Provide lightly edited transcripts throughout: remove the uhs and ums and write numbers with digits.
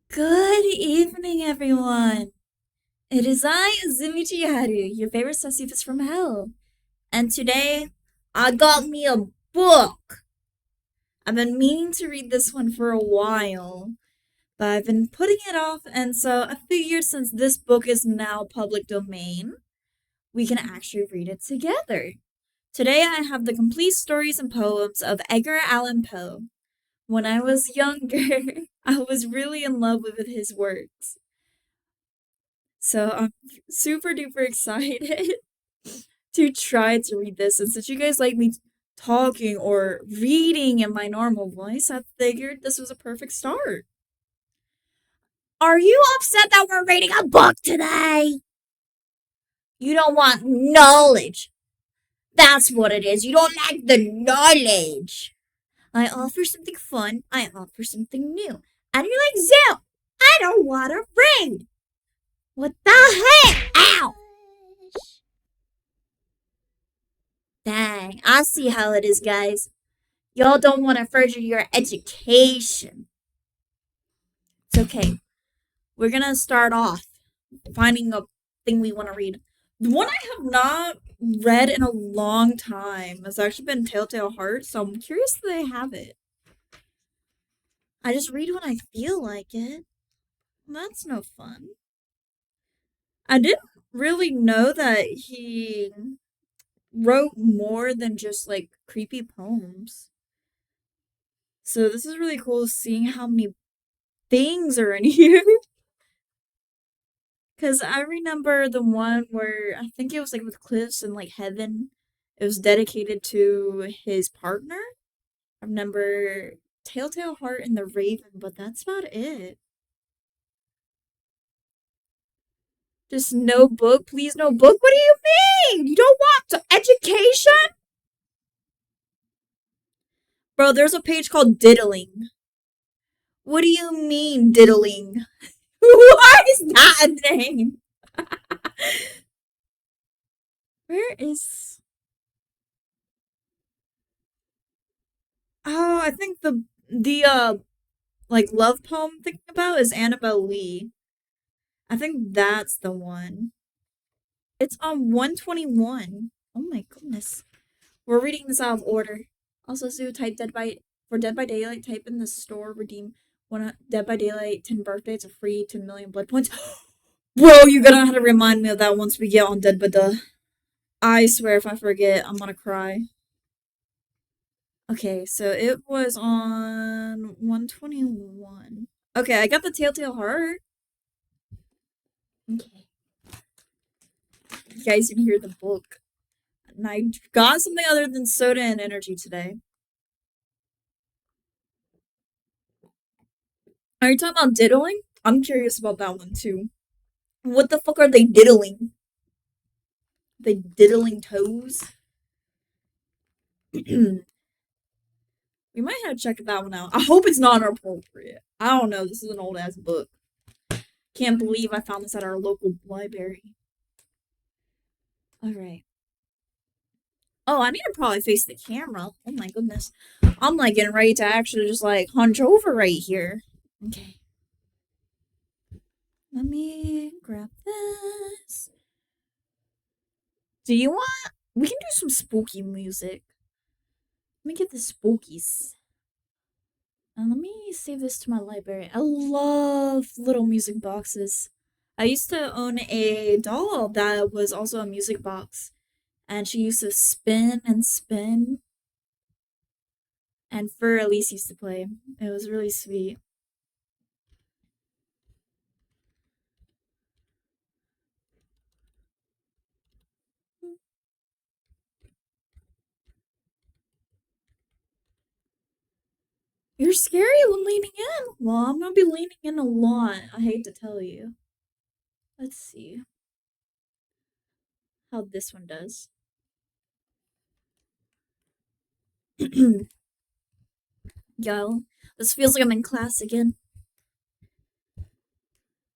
Good evening, everyone. It is I, Azumi Chiharu, your favorite Sisyphus from hell. And today, I got me a book. I've been meaning to read this one for a while, but I've been putting it off, and so I figured since this book is now public domain, we can actually read it together. Today, I have the complete stories and poems of Edgar Allan Poe. When I was younger, I was really in love with his works. So I'm super duper excited to try to read this. And since you guys like me talking or reading in my normal voice, I figured this was a perfect start. Are you upset that we're reading a book today? You don't want knowledge. That's what it is. You don't like the knowledge. I offer something fun. I offer something new. And you're like, Zell, I don't want to read. What the heck? Ow! Dang, I see how it is, guys. Y'all don't want to further your education. It's okay. We're gonna start off finding a thing we want to read. The one I have not read in a long time has actually been Telltale Heart, so I'm curious if they have it. I just read when I feel like it. That's no fun. I didn't really know that he wrote more than just like creepy poems. So this is really cool seeing how many things are in here. Because I remember the one where I think it was like with cliffs and like heaven. It was dedicated to his partner. I remember Telltale Heart and the Raven, but that's about it. Just no book, please, no book. What do you mean? You don't want education? Bro, there's a page called Diddling. What do you mean, diddling? Why is that a name? Where is. Oh, I think the like love poem I'm thinking about is Annabelle Lee. I think that's the one. It's on 121. Oh my goodness. We're reading this out of order. Also, so type Dead by Daylight, type in the store, redeem one Dead by Daylight 10 birthday. It's a free 10 million blood points. Bro, you're gonna have to remind me of that once we get on Dead by Day. I swear if I forget, I'm gonna cry. Okay, so it was on 121. Okay, I got the Telltale Heart. Okay. You guys can hear the book. And I got something other than soda and energy today. Are you talking about diddling? I'm curious about that one too. What the fuck are they diddling? They diddling toes? We might have to check that one out. I hope it's not inappropriate. I don't know. This is an old ass book. Can't believe I found this at our local library. Alright. Oh, I need to probably face the camera. Oh my goodness. I'm like getting ready to actually just like hunch over right here. Okay. Let me grab this. Do you want? We can do some spooky music. Let me get the spookies. And let me save this to my library. I love little music boxes. I used to own a doll that was also a music box. And she used to spin and spin. And Fur Elise used to play. It was really sweet. You're scary when leaning in. Well, I'm gonna be leaning in a lot. I hate to tell you. Let's see how this one does. Yo, this feels like I'm in class again.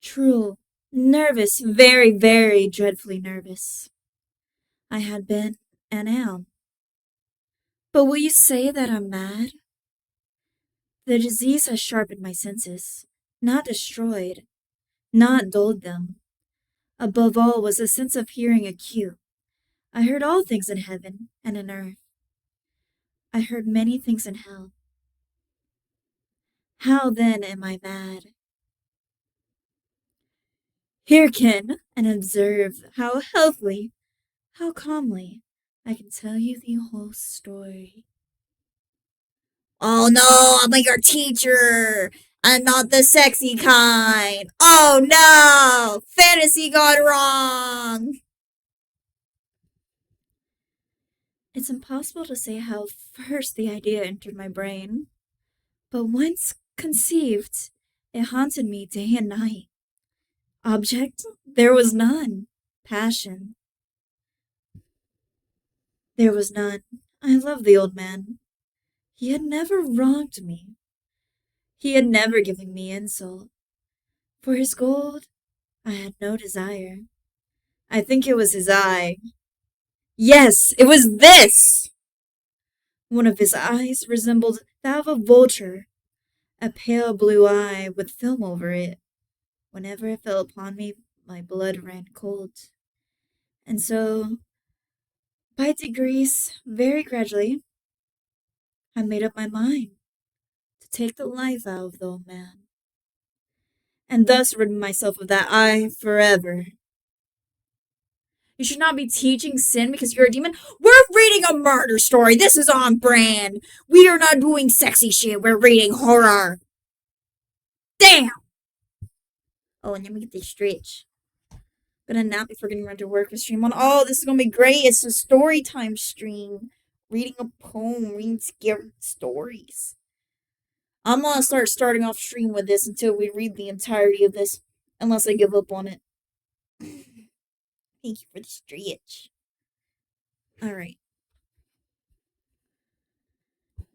True. Nervous. Very, very dreadfully nervous. I had been and am. But will you say that I'm mad? The disease has sharpened my senses. not destroyed, not dulled them. Above all was a sense of hearing acute. I heard all things in heaven and in earth. I heard many things in hell. How then am I mad? Hearken and observe how healthily, how calmly I can tell you the whole story. Oh no, I'm like your teacher. I'm not the sexy kind. Oh no, fantasy gone wrong. It's impossible to say how first the idea entered my brain, but once conceived, it haunted me day and night. Object? There was none. Passion? There was none. I loved the old man. He had never wronged me. He had never given me insult. For his gold, I had no desire. I think it was his eye. Yes, it was this! One of his eyes resembled that of a vulture, a pale blue eye with film over it. Whenever it fell upon me, my blood ran cold. And so, by degrees, very gradually, I made up my mind to take the life out of the old man, and thus rid myself of that eye forever. You should not be teaching sin because you're a demon. We're reading a murder story. This is on brand. We are not doing sexy shit. We're reading horror. Damn! Oh, and let me get this stretch. Gonna nap before getting ready to work. A stream on. Oh, this is gonna be great. It's a story time stream. Reading a poem, reading scary stories. I'm gonna starting off stream with this until we read the entirety of this, unless I give up on it. Thank you for the stretch. All right.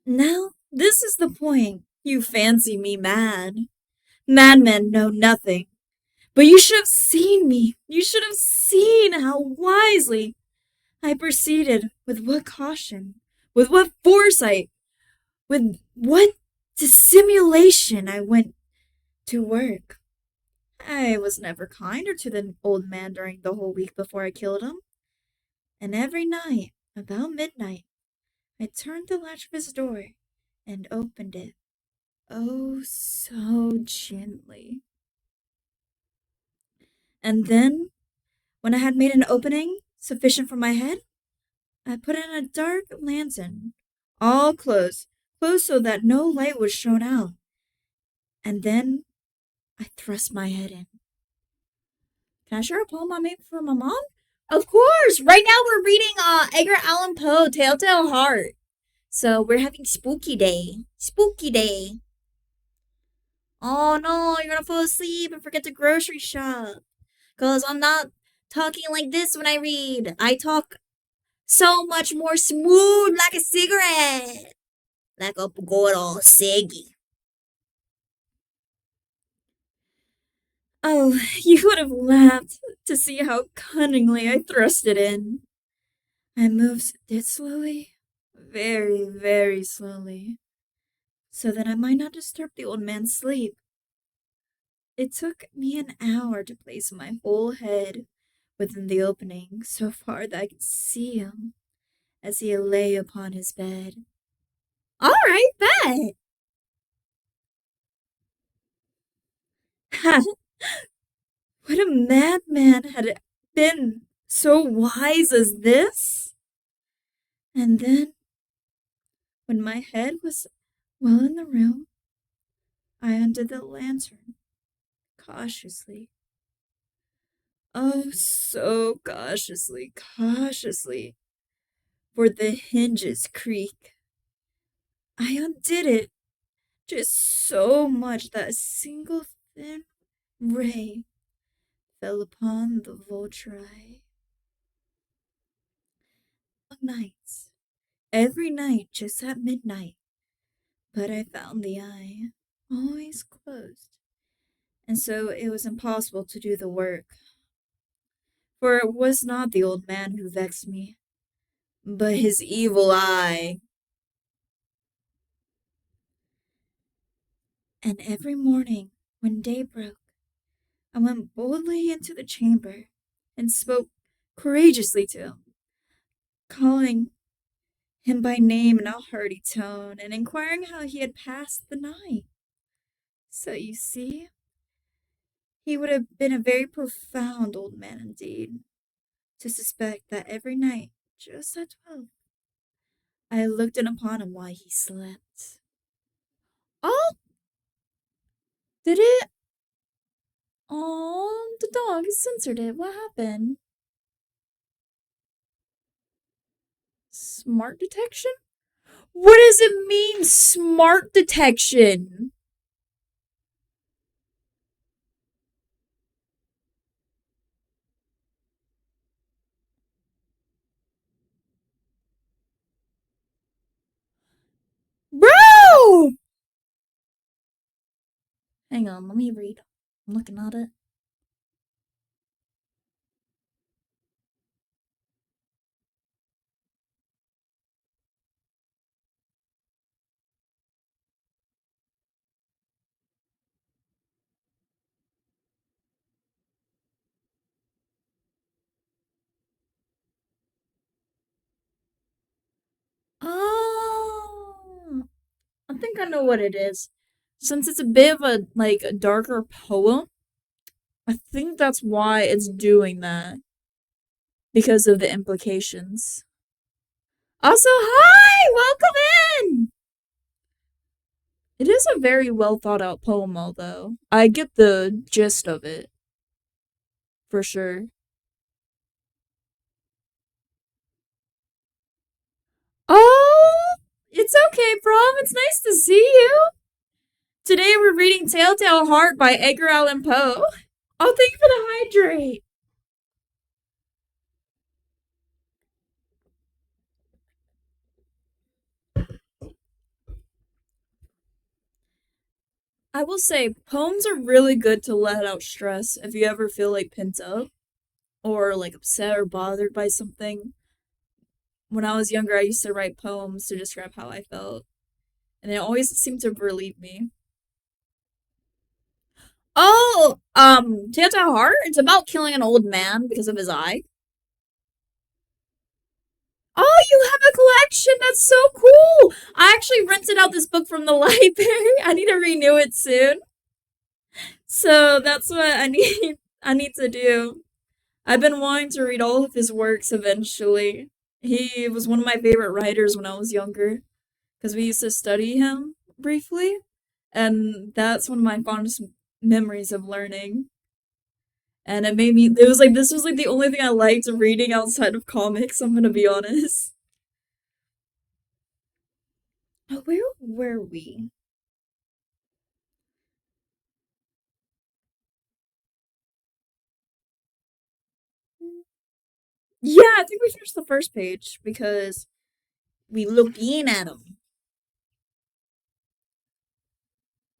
Now, this is the point. You fancy me mad. Madmen know nothing. But you should have seen me. You should have seen how wisely I proceeded, with what caution, with what foresight, with what dissimulation I went to work. I was never kinder to the old man during the whole week before I killed him. And every night, about midnight, I turned the latch of his door and opened it. Oh, so gently. And then, when I had made an opening sufficient for my head, I put in a dark lantern, all close so that no light was shown out. And then I thrust my head in. Can I share a poem I made for my mom? Of course! Right now we're reading Edgar Allan Poe, Telltale Heart. So we're having Spooky Day. Spooky Day. Oh no, you're gonna fall asleep and forget to grocery shop. Cause I'm not talking like this when I read. I talk so much more smooth like a cigarette. Like a good old ciggy. Oh, you would have laughed to see how cunningly I thrust it in. I moved it slowly, very, very slowly, so that I might not disturb the old man's sleep. It took me an hour to place my whole head within the opening, so far that I could see him as he lay upon his bed. All right, bet. Ha! Would a madman had been so wise as this? And then, when my head was well in the room, I undid the lantern cautiously. Oh, so cautiously, cautiously, for the hinges creak. I undid it just so much that a single thin ray fell upon the vulture eye. Nights, every night just at midnight, but I found the eye always closed, and so it was impossible to do the work. For it was not the old man who vexed me, but his evil eye. And every morning, When day broke, I went boldly into the chamber and spoke courageously to him, calling him by name in a hearty tone and inquiring how he had passed the night. So you see, he would have been a very profound old man indeed to suspect that every night, just at 12, I looked in upon him while he slept. Oh, did it? Oh, the dog censored it. What happened? Smart detection? What does it mean, smart detection? Bro! Hang on, let me read. I'm looking at it. Oh, I think I know what it is. Since it's a bit of a darker poem, I think that's why it's doing that because of the implications. Also, hi, welcome in. It is a very well thought out poem, although I get the gist of it for sure. Oh, it's okay, Prom. It's nice to see you. Today we're reading Telltale Heart by Edgar Allan Poe. Oh, thank you for the hydrate. I will say, poems are really good to let out stress if you ever feel like pent up or like upset or bothered by something. When I was younger, I used to write poems to describe how I felt, and it always seemed to relieve me. Oh, Telltale Heart? It's about killing an old man because of his eye. Oh, you have a collection. That's so cool. I actually rented out this book from the library. I need to renew it soon. So that's what I need I need to do. I've been wanting to read all of his works eventually. He was one of my favorite writers when I was younger because we used to study him briefly, and that's one of my fondest memories of learning. And it was like this was like the only thing I liked reading outside of comics, I'm gonna be honest. Oh, where were we? Yeah, I think we finished the first page because we looked in at them.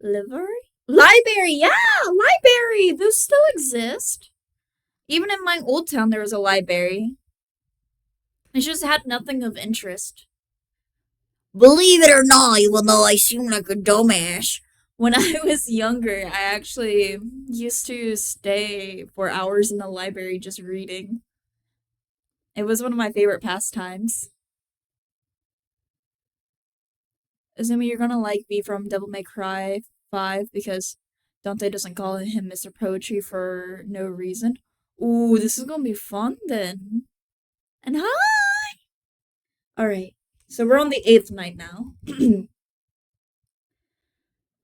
Library? Library, yeah, library. Those still exist. Even in my old town, there was a library. It just had nothing of interest. Believe it or not, even though I seem like a dumbass, when I was younger, I actually used to stay for hours in the library just reading. It was one of my favorite pastimes. Assuming you're gonna like me from Devil May Cry 5 because Dante doesn't call him Mr. Poetry for no reason. Ooh, this is gonna be fun then. And hi! Alright, so we're on the 8th night now.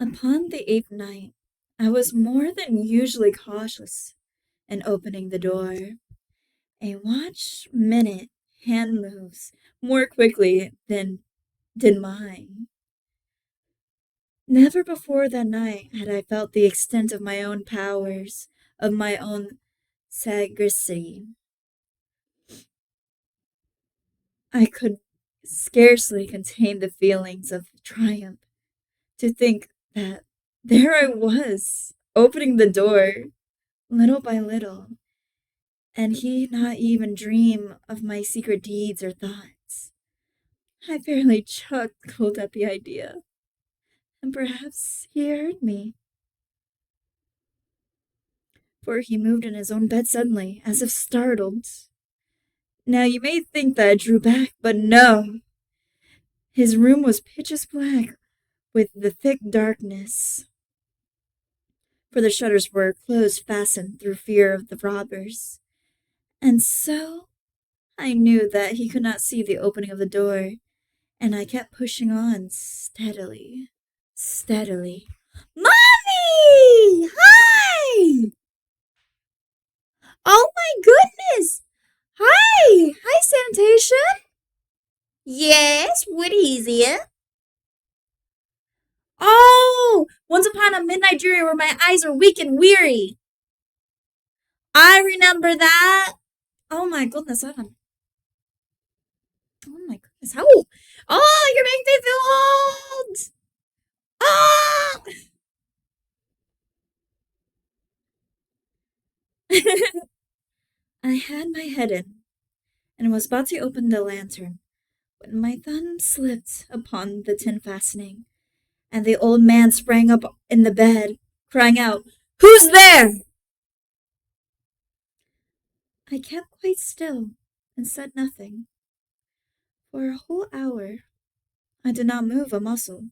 Upon the 8th night, I was more than usually cautious in opening the door. A watch minute hand moves more quickly than did mine. Never before that night had I felt the extent of my own powers, of my own sagacity. I could scarcely contain the feelings of triumph to think that there I was, opening the door, little by little, and he not even dream of my secret deeds or thoughts. I fairly chuckled at the idea, and perhaps he heard me. for he moved in his own bed suddenly, as if startled. Now you may think that I drew back, but no. His room was pitch black with the thick darkness, for the shutters were closed fastened through fear of the robbers. And so I knew that he could not see the opening of the door, and I kept pushing on steadily, steadily. Mommy! Hi! Oh my goodness! Hi! Hi, sanitation! Yes, what is it? Oh! Once upon a midnight dream where my eyes are weak and weary. I remember that. Oh my goodness, Evan. Oh my goodness, how? Oh, you're making me feel old! Ah! I had my head in and was about to open the lantern when my thumb slipped upon the tin fastening, and the old man sprang up in the bed, crying out, "Who's there?" I kept quite still and said nothing. For a whole hour I did not move a muscle,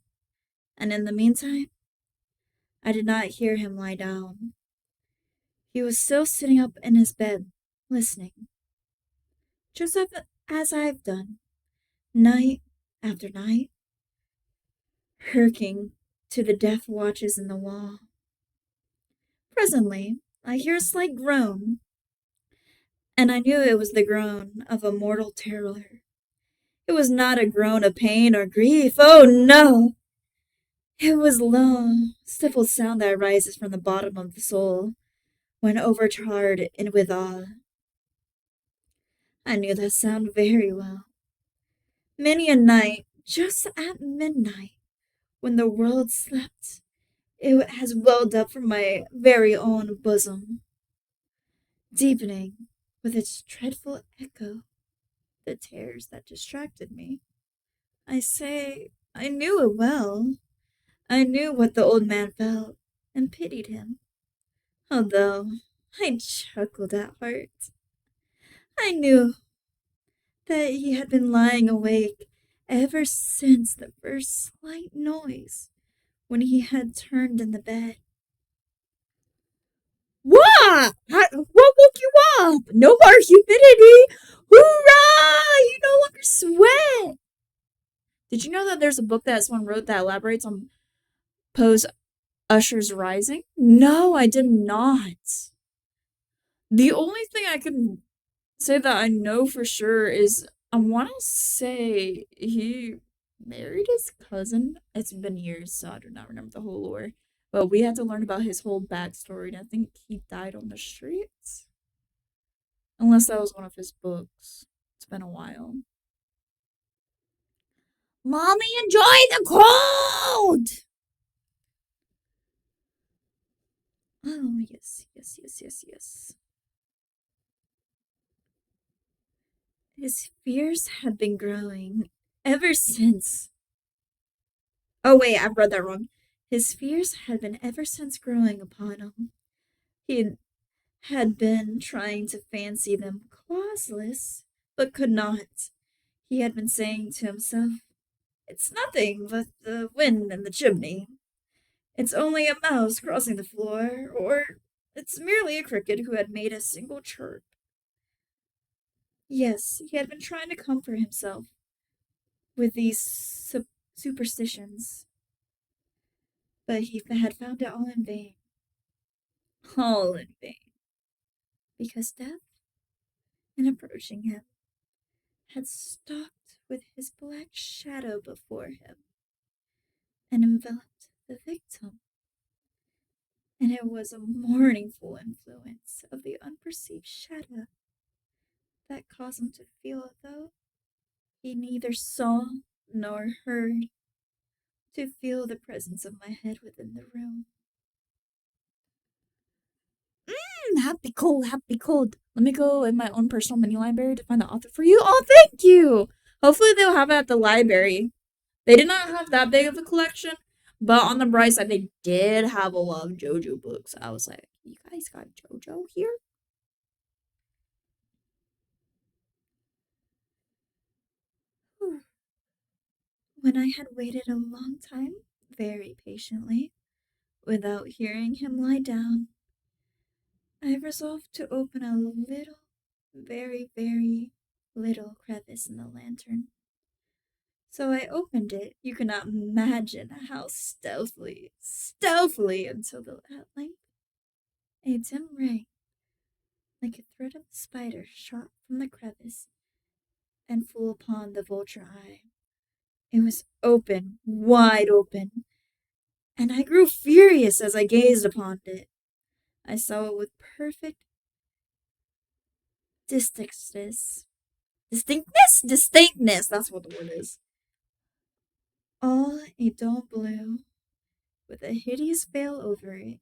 and in the meantime I did not hear him lie down. He was still sitting up in his bed, listening, just as I've done, night after night, hearkening to the death watches in the wall. Presently, I hear a slight groan, and I knew it was the groan of a mortal terror. It was not a groan of pain or grief. Oh, no! It was low, stifled sound that rises from the bottom of the soul when overcharged with awe. I knew that sound very well. Many a night, just at midnight, when the world slept, it has welled up from my very own bosom, deepening with its dreadful echo the terrors that distracted me. I say, I knew it well. I knew what the old man felt, and pitied him, although I chuckled at heart. I knew that he had been lying awake ever since the first slight noise when he had turned in the bed. What? What woke you up? No more humidity! Hoorah! You no longer sweat! Did you know that there's a book that someone wrote that elaborates on Poe's Usher's Rising? No, I did not. The only thing I can say that I know for sure is I want to say he married his cousin. It's been years, so I do not remember the whole lore. But we had to learn about his whole backstory, and I think he died on the streets. Unless that was one of his books. It's been a while. Mommy, enjoy the cold! Oh, yes, yes, yes, yes, yes. His fears had been growing ever since. Oh, wait, I've read that wrong. His fears had been ever since growing upon him. He had been trying to fancy them clauseless, but could not. He had been saying to himself, "It's nothing but the wind in the chimney. It's only a mouse crossing the floor, or it's merely a cricket who had made a single chirp." Yes, he had been trying to comfort himself with these superstitions, but he had found it all in vain. All in vain. Because death, in approaching him, had stalked with his black shadow before him and enveloped the victim. And it was a mournful influence of the unperceived shadow that caused him to feel, though he neither saw nor heard, to feel the presence of my head within the room. Happy cold, happy cold. Let me go in my own personal mini library to find the author for you. Oh, thank you! Hopefully they'll have it at the library. They did not have that big of a collection, But on the bright side, they did have a lot of JoJo books. I was like, you guys got JoJo here? When I had waited a long time, very patiently, without hearing him lie down, I resolved to open a little, very, very little crevice in the lantern. So I opened it. You cannot imagine how stealthily, until at length a dim ray, like a thread of a spider, shot from the crevice and flew upon the vulture eye. It was open, wide open, and I grew furious as I gazed upon it. I saw it with perfect distinctness, that's what the word is. All a dull blue, with a hideous veil over it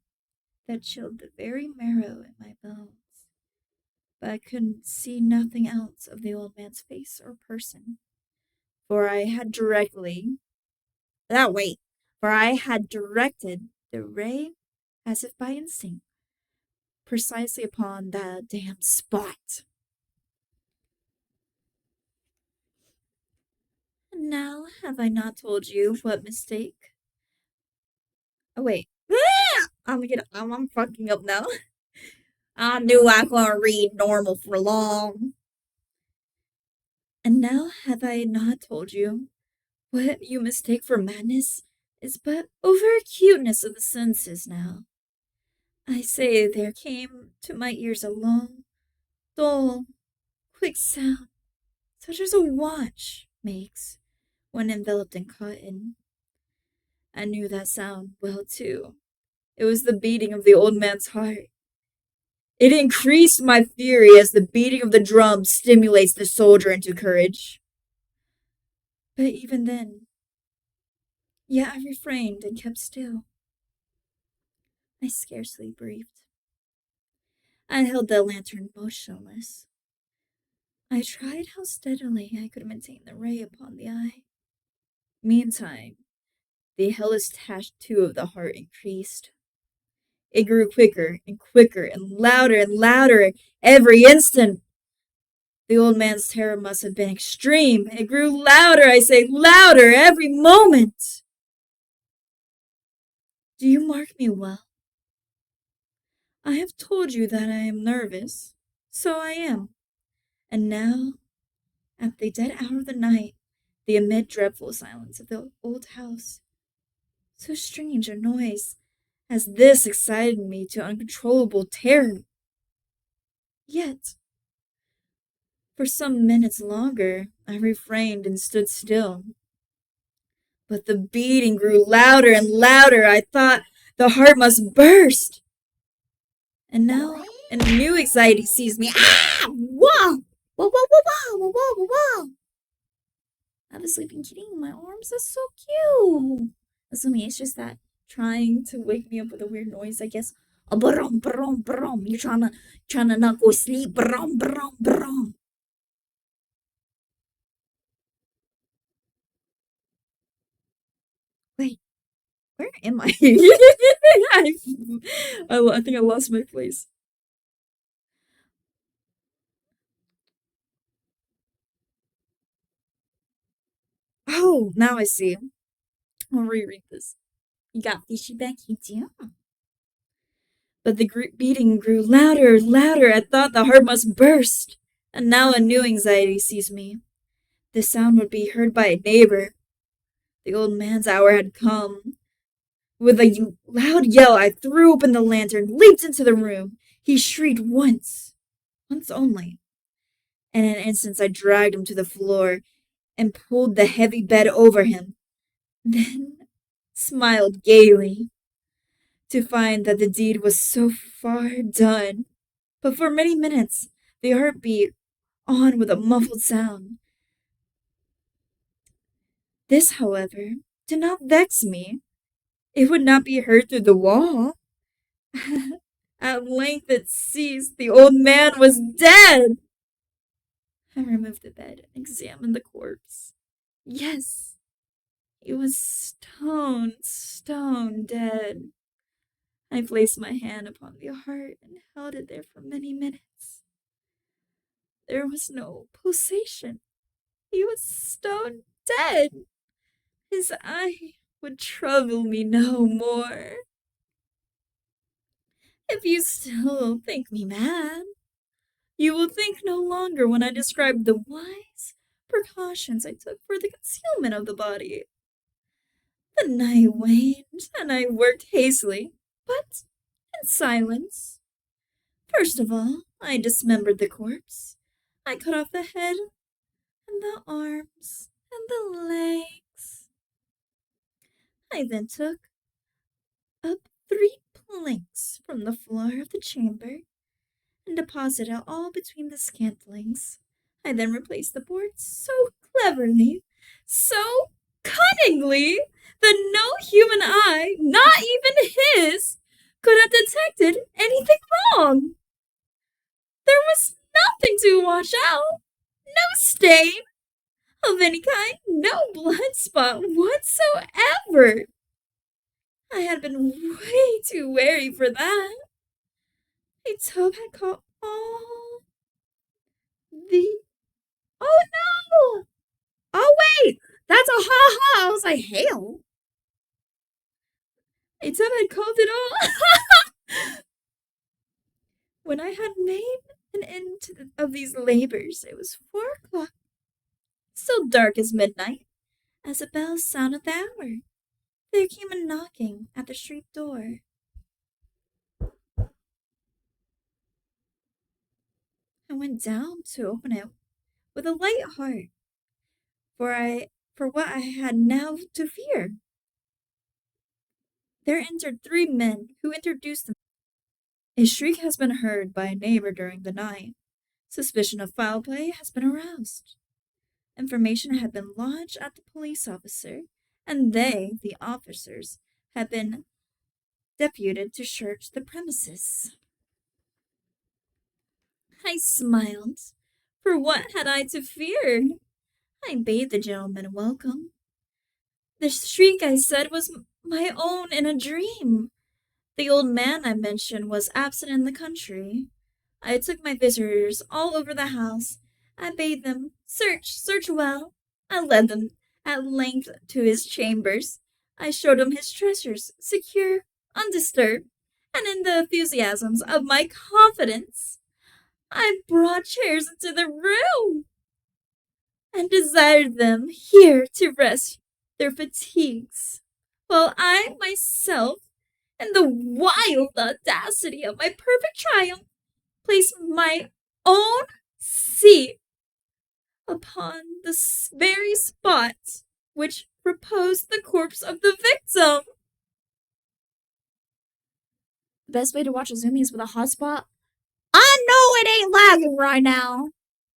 that chilled the very marrow in my bones. But I could see nothing else of the old man's face or person, for I had directly that wait, for I had directed the ray, as if by instinct, precisely upon that damn spot. And now have I not told you what mistake? Oh wait. I'm fucking up now. I knew I couldn't read normal for long. And now have I not told you what you mistake for madness is but over acuteness of the senses now. I say there came to my ears a long, dull, quick sound, such as a watch makes when enveloped in cotton. I knew that sound well too. It was the beating of the old man's heart. It increased my fury as the beating of the drum stimulates the soldier into courage. But even then, yet I refrained and kept still. I scarcely breathed. I held the lantern motionless. I tried how steadily I could maintain the ray upon the eye. Meantime, the hellish tattoo of the heart increased. It grew quicker and quicker and louder every instant. The old man's terror must have been extreme. It grew louder, I say, louder every moment. Do you mark me well? I have told you that I am nervous. So I am. And now, at the dead hour of the night, the amid dreadful silence of the old house, so strange a noise as this excited me to uncontrollable terror. Yet, for some minutes longer, I refrained and stood still. But the beating grew louder and louder. I thought the heart must burst. And now a new anxiety seized me. Ah! Whoa! Whoa, whoa, whoa, whoa, whoa, whoa, whoa. I have a sleeping kitty in my arms. That's so cute. Assuming it's just that trying to wake me up with a weird noise, I guess. Brum, brum, brum. You're trying to not go sleep. Brum, brum, brum. Wait, where am I? I think I lost my place. Oh, now I see. I'll reread this. You got fishy back here too. But the beating grew louder. I thought the heart must burst. And now a new anxiety seized me. The sound would be heard by a neighbor. The old man's hour had come. With a loud yell, I threw open the lantern, leaped into the room. He shrieked once only. And in an instant, I dragged him to the floor and pulled the heavy bed over him. Then smiled gaily to find that the deed was so far done. But for many minutes, the heart beat on with a muffled sound. This, however, did not vex me. It would not be heard through the wall. At length it ceased. The old man was dead. I removed the bed and examined the corpse. Yes, He was stone dead. I placed my hand upon the heart and held it there for many minutes. There was no pulsation. He was stone dead. His eye would trouble me no more. If you still think me mad, you will think no longer when I describe the wise precautions I took for the concealment of the body. The night waned, and I worked hastily, but in silence. First of all, I dismembered the corpse. I cut off the head and the arms and the legs. I then took up 3 planks from the floor of the chamber and deposited it all between the scantlings. I then replaced the boards so cleverly, so cunningly, that no human eye, not even his, could have detected anything wrong. There was nothing to wash out, no stain of any kind, no blood spot whatsoever. I had been way too wary for that. A tub had caught all the. Oh no! Oh wait! That's a ha ha! I was like, hell. A tub had caught it all. When I had made an end of these labors, it was 4 o'clock, still dark as midnight, as the bells sounded the hour. There came a knocking at the street door. I went down to open it with a light heart, for what I had now to fear. There entered 3 men who introduced themselves. A shriek has been heard by a neighbor during the night. Suspicion of foul play has been aroused. Information had been lodged at the police officer, and they, the officers, had been deputed to search the premises. I smiled, for what had I to fear? I bade the gentleman welcome. The shriek, I said, was my own in a dream. The old man I mentioned was absent in the country. I took my visitors all over the house. I bade them search well. I led them at length to his chambers. I showed him his treasures, secure, undisturbed, and in the enthusiasms of my confidence, I brought chairs into the room and desired them here to rest their fatigues, while I myself, in the wild audacity of my perfect triumph, placed my own seat upon the very spot which reposed the corpse of the victim. The best way to watch a Zoomy is with a hotspot. I know it ain't lagging right now.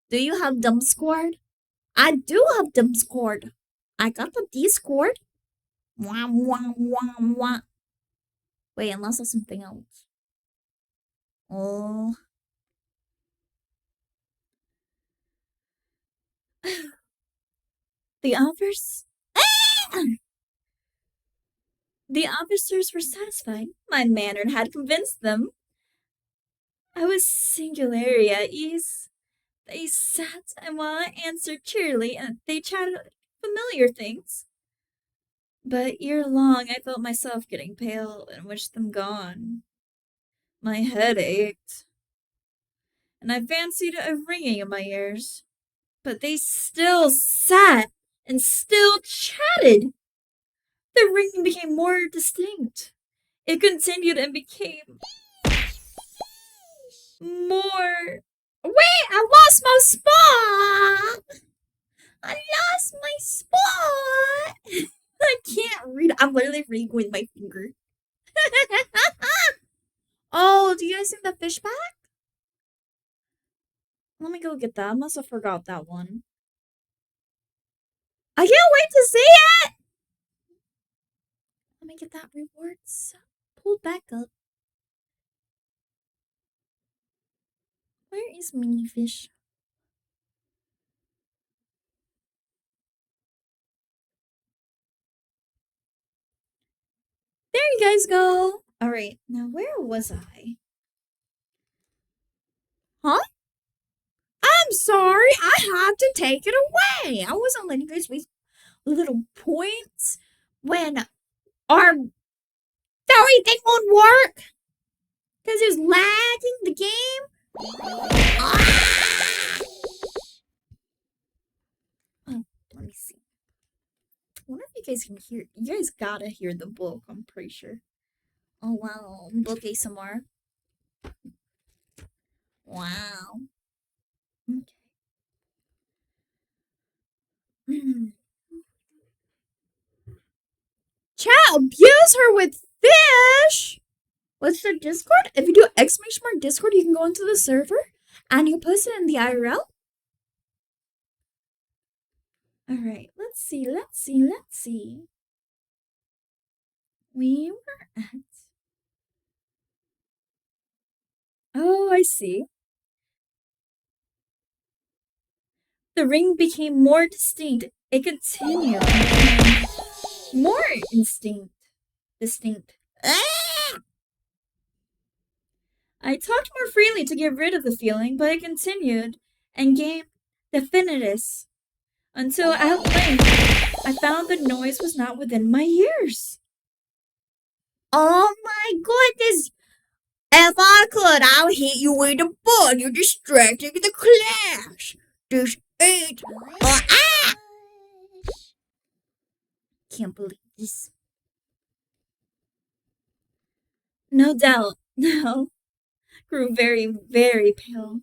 Do you have Discord? I do have Discord. I got the Discord. Wah, wah, wah, wah. Wait, unless there's something else. Oh. The officers. The officers were satisfied. My manner had convinced them. I was singularly at ease. They sat, and while I answered cheerily, and they chatted familiar things. But ere long I felt myself getting pale and wished them gone. My head ached, and I fancied a ringing in my ears. But they still sat and still chatted. The ringing became more distinct. It continued and became more. Wait, I lost my spot! I lost my spot! I can't read. I'm literally reading with my finger. Oh, do you guys see the fish pack? Let me go get that. I must have forgot that one. I can't wait to see it! Let me get that rewards pulled back up. Where is mini fish? you guys go? Alright, now where was I? Huh? I'm sorry, I had to take it away. I wasn't letting you guys waste little points when our sorry thing won't work. Because it's lagging the game. Ah! Oh, let me see. I wonder if you guys can hear. You guys gotta hear the book, I'm pretty sure. Oh wow, book ASMR. Wow. Okay. Chat, abuse her with fish! What's the Discord? If you do exclamation mark Discord, you can go into the server and you post it in the IRL. Alright, let's see. We were at. Oh, I see. The ring became more distinct. It continued. More distinct. Ah! I talked more freely to get rid of the feeling, but it continued and gained definiteness until at length I found the noise was not within my ears. Oh my goodness! If I could, I would hit you with a ball. You're distracting the class. This ain't. Ah! Can't believe this. No doubt, now grew very, very pale.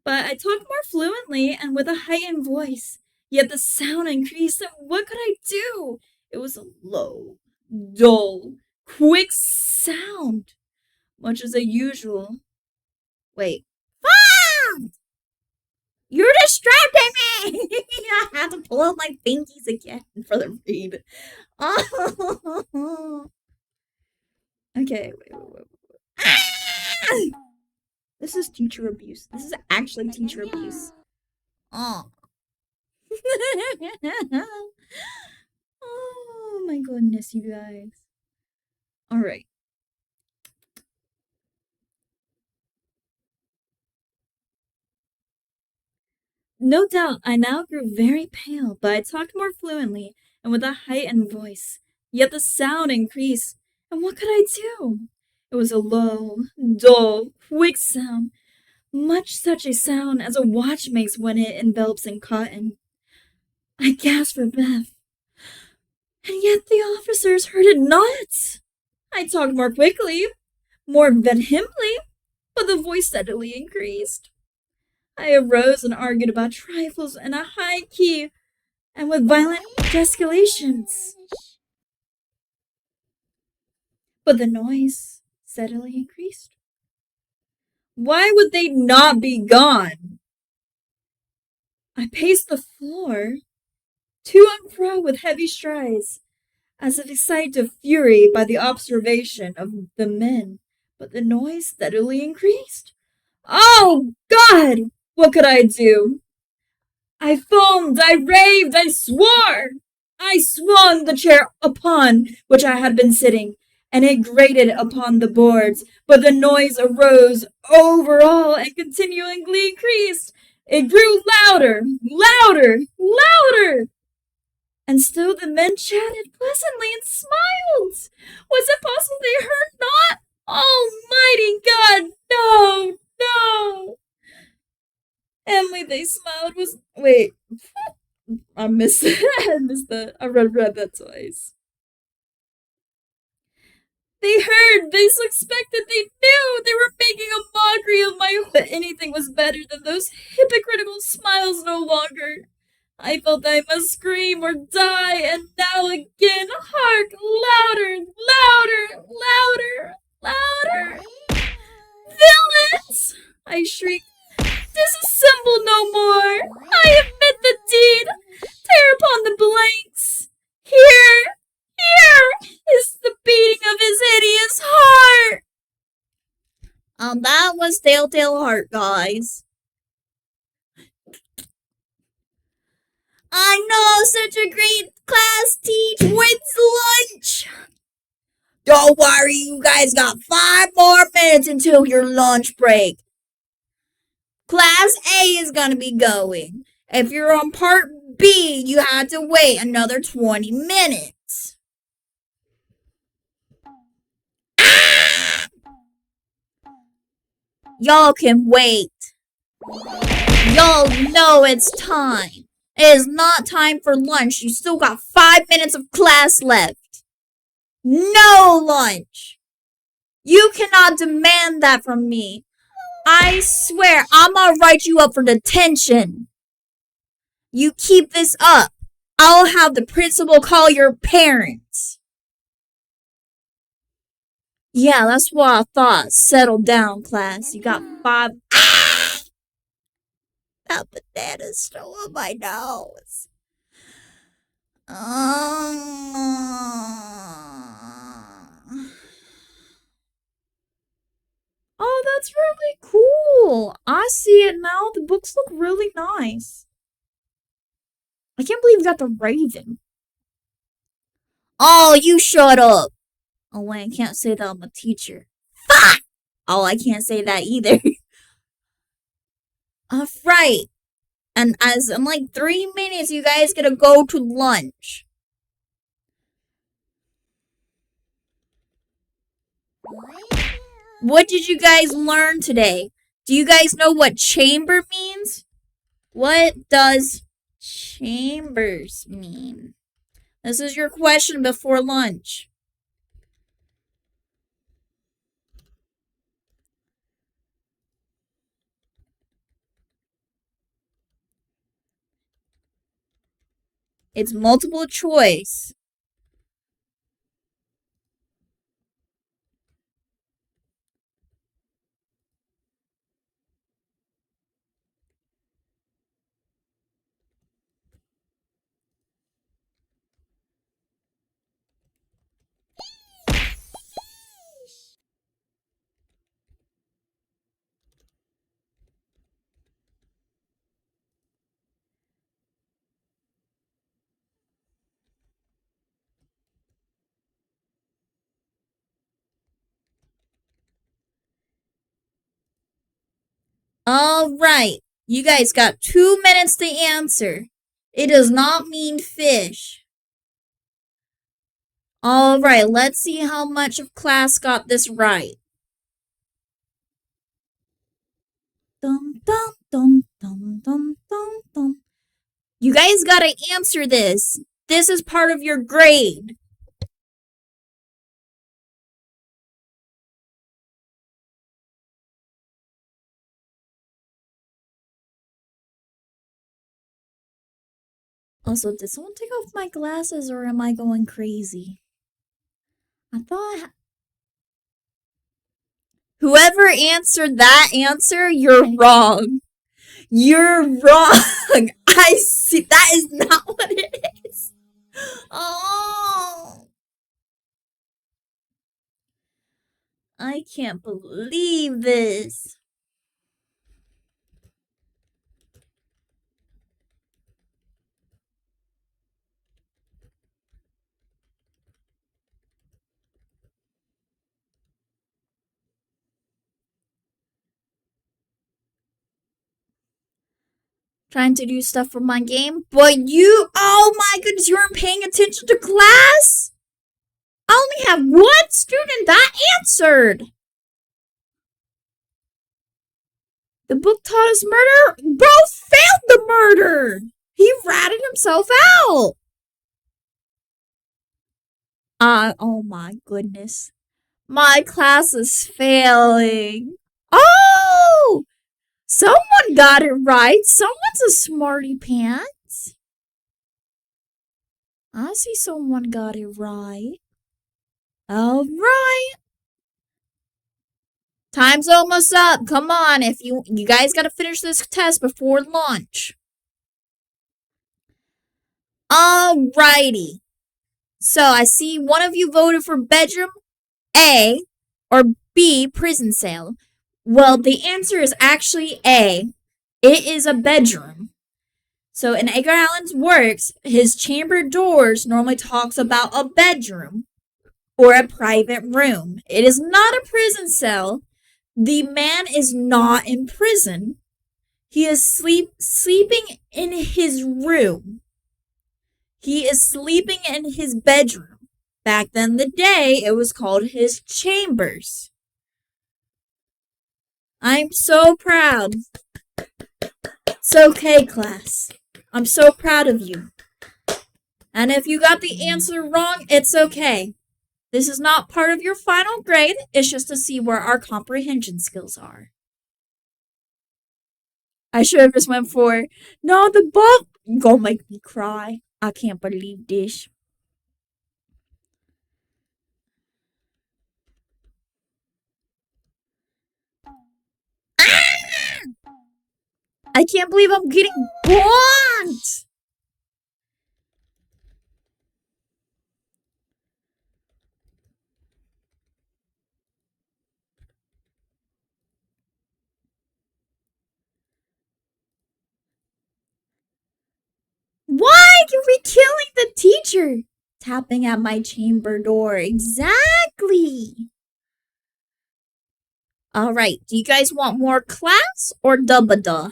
But I talked more fluently and with a heightened voice. Yet the sound increased, and what could I do? It was a low, dull, quick sound, much as usual. Wait. Ah! You're distracting me! I have to pull out my binkies again for the read. Oh. Okay, wait. Ah! This is teacher abuse. This is actually teacher abuse. Oh. Oh my goodness, you guys. Alright. No doubt, I now grew very pale, but I talked more fluently and with a heightened voice. Yet the sound increased, and what could I do? It was a low, dull, quick sound, much such a sound as a watch makes when it envelops in cotton. I gasped for breath, and yet the officers heard it not. I talked more quickly, more vehemently, but the voice steadily increased. I arose and argued about trifles in a high key and with violent gesticulations. But the noise steadily increased. Why would they not be gone? I paced the floor, to and fro with heavy strides, as if excited to fury by the observation of the men, but the noise steadily increased. Oh, God! What could I do? I foamed, I raved, I swore! I swung the chair upon which I had been sitting, and it grated upon the boards, but the noise arose over all and continually increased. It grew louder, louder! And still the men chatted pleasantly and smiled. Was it possible they heard not? Almighty God, no! Emily, they smiled was. Wait. I missed it. I missed that. I read that twice. They heard, they suspected, they knew they were making a mockery of my but anything was better than those hypocritical smiles no longer. I felt that I must scream or die, and now again, hark, louder! Villains! I shrieked. Disassemble no more! I admit the deed! Tear upon the blanks! Here is the beating of his hideous heart! That was Telltale Heart, guys. I know such a great class teach wins lunch! Don't worry, you guys got 5 more minutes until your lunch break. Class A is gonna be going. If you're on part B, you had to wait another 20 minutes. Ah! Y'all can wait. Y'all know it's time. It is not time for lunch. You still got 5 minutes of class left. No lunch. You cannot demand that from me. I swear, I'm gonna write you up for detention. You keep this up, I'll have the principal call your parents. Yeah, that's what I thought. Settle down, class. You got 5. Ah! That banana's still on my nose. Oh, that's really cool. I see it now. The books look really nice. I can't believe you got the Raven. Oh, you shut up. Oh, wait, I can't say that I'm a teacher. Fuck! Oh, I can't say that either. Right. And as in like 3 minutes, you guys gotta go to lunch. What did you guys learn today? Do you guys know what chamber means? What does chambers mean? This is your question before lunch. It's multiple choice. Alright, you guys got 2 minutes to answer. It does not mean fish. Alright, let's see how much of class got this right. Dum dum dum dum dum dum dum. You guys gotta answer this. This is part of your grade. Also, did someone take off my glasses or am I going crazy? I thought whoever answered that answer, you're wrong. You're wrong. I see. That is not what it is. Oh. I can't believe this. Trying to do stuff for my game, but oh my goodness, you weren't paying attention to class? I only have one student that answered. The book taught us murder. Bro failed the murder. He ratted himself out. Oh my goodness. My class is failing. Oh! Someone got it right. Someone's a smarty pants. I see someone got it right. All right. Time's almost up. Come on, if you guys gotta finish this test before lunch. Alrighty. So I see one of you voted for bedroom A or B, prison cell. Well, the answer is actually A. It is a bedroom. So in Edgar Allan's works, his chamber doors normally talks about a bedroom. or a private room. It is not a prison cell. The man is not in prison. He is sleeping in his room. He is sleeping in his bedroom. Back then the day, it was called his chambers. I'm so proud. It's okay, class. I'm so proud of you. And if you got the answer wrong, it's okay. This is not part of your final grade. It's just to see where our comprehension skills are. I should have just went for, no, the ball. Gonna make me cry. I can't believe this. I can't believe I'm getting blocked. Why? You're killing the teacher. Tapping at my chamber door. Exactly. Alright, do you guys want more class or dubba-duh?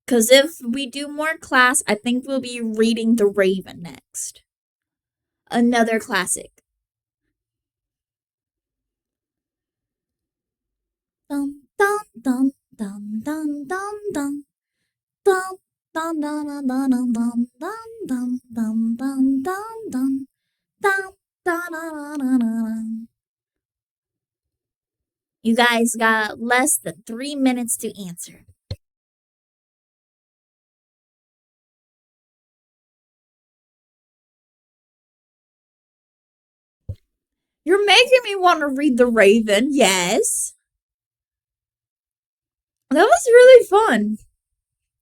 Because if we do more class, I think we'll be reading The Raven next. Another classic. Dum dum dum dum dum dum dum dum dum dum dum dum dum dum dum dum dum dum dum. You guys got less than 3 minutes to answer. You're making me want to read The Raven, yes. That was really fun.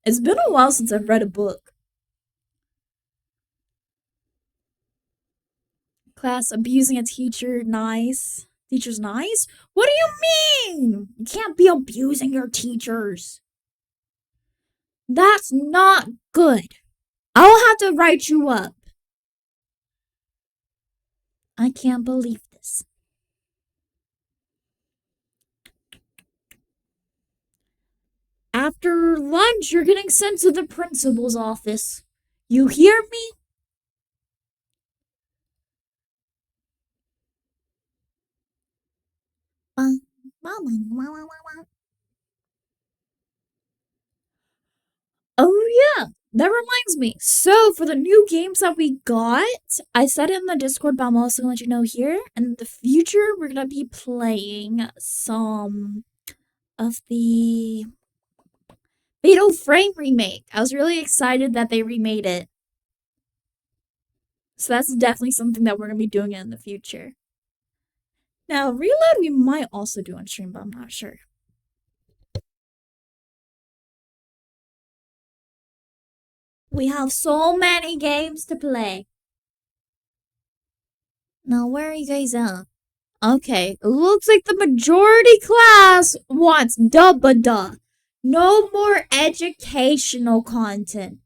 It's been a while since I've read a book. Class abusing a teacher, nice. Teacher's nice? What do you mean? You can't be abusing your teachers. That's not good. I'll have to write you up. I can't believe this. After lunch, you're getting sent to the principal's office. You hear me? Oh yeah, that reminds me. So for the new games that we got, I said it in the Discord, but I'm also gonna let you know here. In the future, we're gonna be playing some of the Fatal Frame remake. I was really excited that they remade it. So that's definitely something that we're gonna be doing in the future. Now, Reload we might also do on stream, but I'm not sure. We have so many games to play. Now, where are you guys at? Okay, it looks like the majority class wants dubba-duh. No more educational content.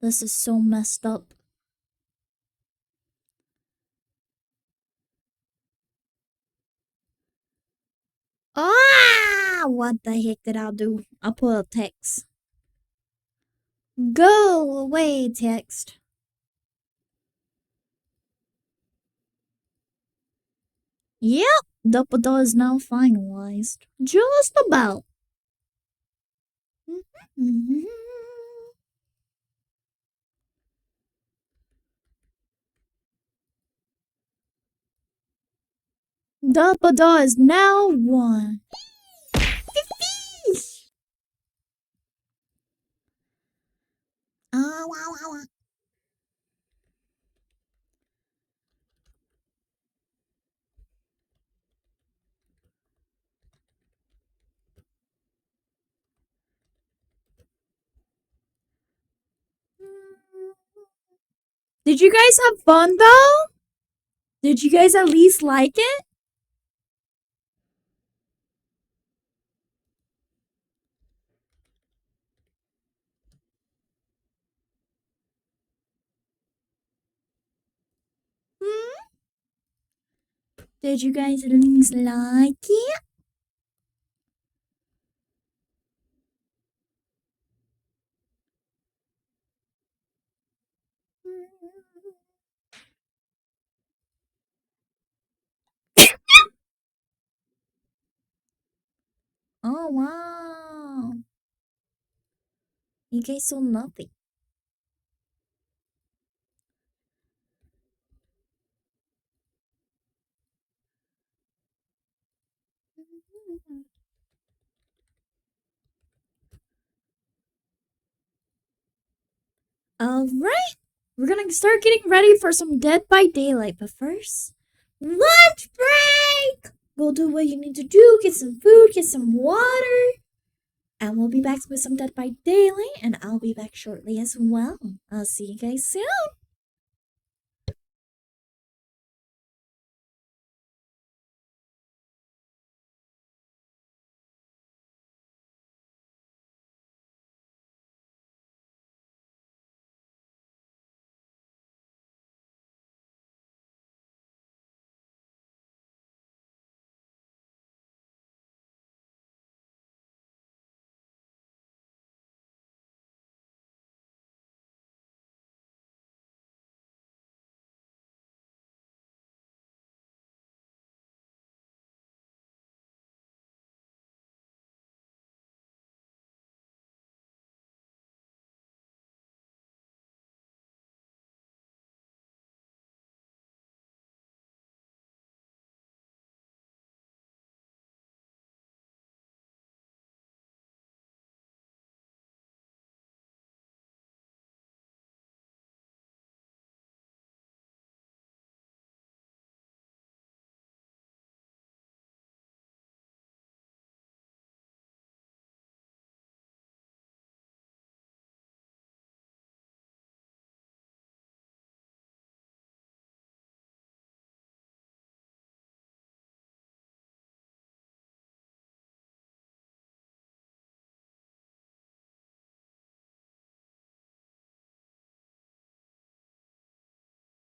This is so messed up. Ah! What the heck did I do? I put a text. Go away, text. Yep, dubba-duh is now finalized. Just about. Dubba-duh is now won. Did you guys have fun though? Did you guys at least like it? Did you guys at least like it? Oh wow. You guys saw nothing. Alright. We're gonna start getting ready for some Dead by Daylight, but first, lunch break! Go do what you need to do, get some food, get some water, and we'll be back with some Dead by Daylight, and I'll be back shortly as well. I'll see you guys soon.